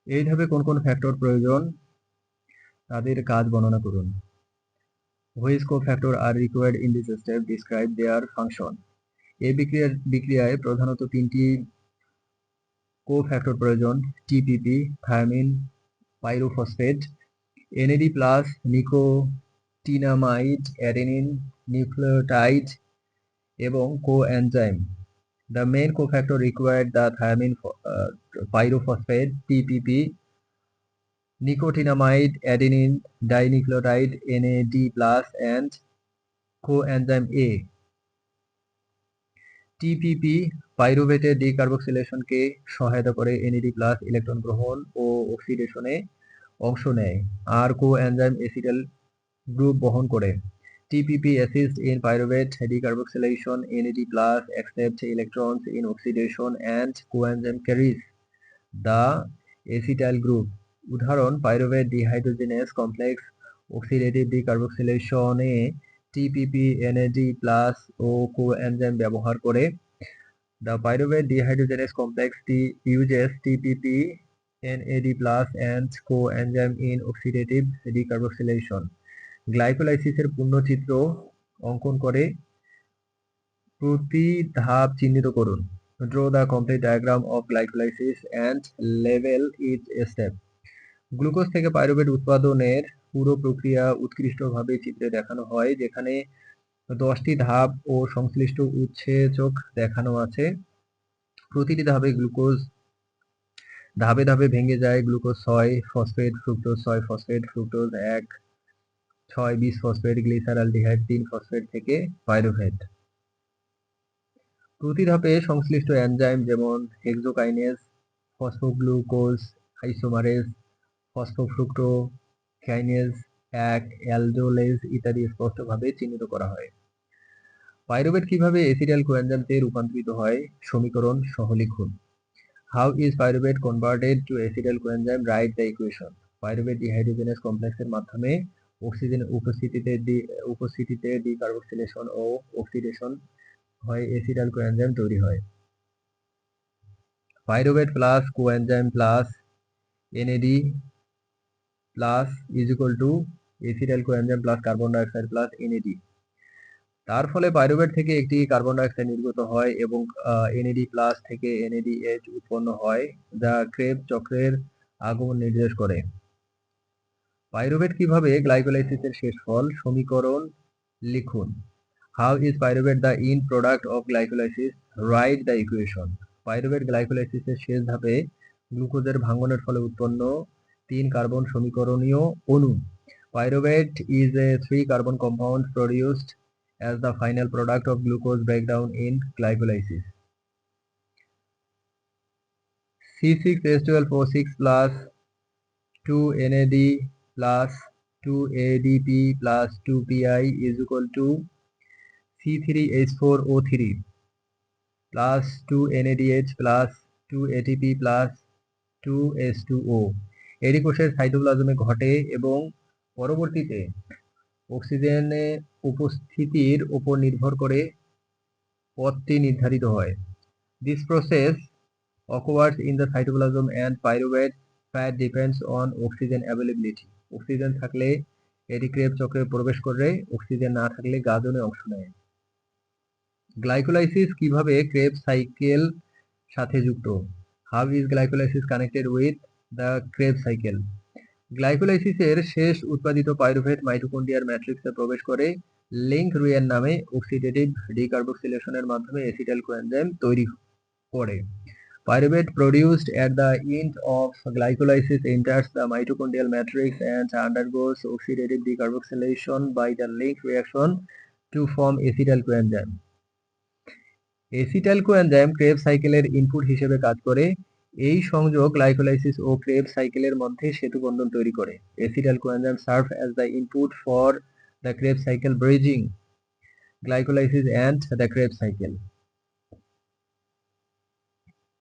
এই ধাপে কোন কোন ফ্যাক্টর প্রয়োজন তাদের কাজ বর্ণনা করুন। Which cofactor are required in this step describe their function. এই বিক্রিয়ায় প্রধানত তিনটি কোফ্যাক্টর প্রয়োজন: TPP, thiamine pyrophosphate, NAD+, nicotinamide adenine nucleotide এবং coenzyme. The main cofactor required the thiamine pyrophosphate TPP, nicotinamide adenine dinucleotide NAD+ and coenzyme A. TPP পাইরুভেটের ডিকার্বক্সিলেশনকে সহায়তা করে NAD+ electron গ্রহণ ও অক্সিডেশনে অংশ নেয়, আর কোএনজাইম এসিটাইল গ্রুপ বহন করে। TPP assists in pyruvate decarboxylation. NAD+ accepts electrons in oxidation and coenzyme carries the acetyl group. উদাহরণ: pyruvate dehydrogenase complex oxidative ডিকার্বক্সিলেশনে TPP, NAD+ ও কোএনজাইম ব্যবহার করে। The pyruvate dehydrogenase complex uses TPP, NAD+ and coenzyme in oxidative decarboxylation. গ্লাইকোলাইসিসের পূর্ণচিত্র অঙ্কন করে প্রতি ধাপ চিহ্নিত করুন। Draw the complete diagram of glycolysis and label each step. Glucose থেকে পাইরুভেট উৎপাদনের পুরো প্রক্রিয়া উৎকৃষ্টভাবে চিত্রে দেখানো হয়, যেখানে 10টি ধাপ ও সংশ্লিষ্ট উৎসেচক দেখানো আছে। প্রতিটি ধাপে গ্লুকোজ ধাপে ধাপে ভেঙে যায় glucose 6 phosphate fructose 6 phosphate fructose 1 6 bisphosphate glyceraldehyde 3 phosphate থেকে পাইরুভেট। প্রতি ধাপে সংশ্লিষ্ট এনজাইম যেমন হেক্সোকাইনেজ, ফসফোগ্লুকোজ আইসোমারেজ, ফসফোফ্রুক্টোকাইনেজ 1, অ্যালডোলেজ ইত্যাদি স্পষ্টভাবে চিহ্নিত করা হয়। পাইরুভেট কিভাবে এসিটাইল কোএনজাইমে রূপান্তরিত হয় সমীকরণ সহ লিখুন। How is pyruvate converted to acetyl coenzyme? Write the equation. Pyruvate dehydrogenase কমপ্লেক্সের মাধ্যমে অক্সিজেনের উপস্থিতিতে ডিকার্বক্সিলেশন ও অক্সিডেশন হয় এসিটাইল কোএনজাইম তৈরি হয়। Pyruvate plus coenzyme plus NAD+ is equal to acetyl coenzyme plus carbon dioxide plus NAD। তার ফলে pyruvate থেকে একটি কার্বন ডাইঅক্সাইড নির্গত হয় এবং NAD+ থেকে NADH উৎপন্ন হয়, যা ক্রেবস চক্রের আগমন নির্দেশ করে। পাইরুভেট কিভাবে গ্লাইকোলাইসিসের শেষ ফল সমীকরণ লিখুন। How is pyruvate the end product of glycolysis? Write the equation. Pyruvate গ্লাইকোলাইসিসের শেষ ধাপে গ্লুকোজের ভাঙ্গনের ফলে উৎপন্ন 3 কার্বন সমীকরণীয় অণু। Pyruvate is a 3 carbon compound produced as the final product of glucose breakdown in glycolysis. C6H12O6 plus 2 NAD plus 2 ADP plus 2 PI is equal to C3H4O3 plus 2 NADH plus 2 ATP plus 2 H2O। এটি কোষের সাইটোপ্লাজমে ঘটে এবং পরবর্তীতে অক্সিজেনের উপস্থিতির উপর নির্ভর করে পথটি নির্ধারিত হয়। This process occurs in the cytoplasm and pyruvate fat depends on oxygen availability. Oxygen থাকলে এটি ক্রেবস চক্রে প্রবেশ করে, অক্সিজেন না থাকলে গাজনে অংশ নেয়। গ্লাইকোলাইসিস কিভাবে ক্রেবস সাইকেল সাথে যুক্ত? How is glycolysis connected with the Krebs cycle? গ্লাইকোলাইসিসের শেষ উৎপাদিত পাইরুভেট মাইটোকন্ড্রিয়ার ম্যাট্রিক্সে প্রবেশ করে লিঙ্ক রুয়েন নামে অক্সিডেটিভ ডিকার্বক্সিলেশনের মাধ্যমে এসিটাইল কোএনজাইম তৈরি করে। Pyruvate produced at the end of glycolysis enters the mitochondrial matrix and undergoes oxidative decarboxylation by the link reaction to form acetyl coenzyme. Acetyl coenzyme Krebs সাইকেলের input হিসেবে কাজ করে। এই সংযোগ গ্লাইকোলাইসিস ও Krebs সাইকেলের মধ্যে সেতু বন্ধন তৈরি করে। Acetyl coenzyme serve as the input for the Krebs cycle bridging glycolysis and the Krebs cycle.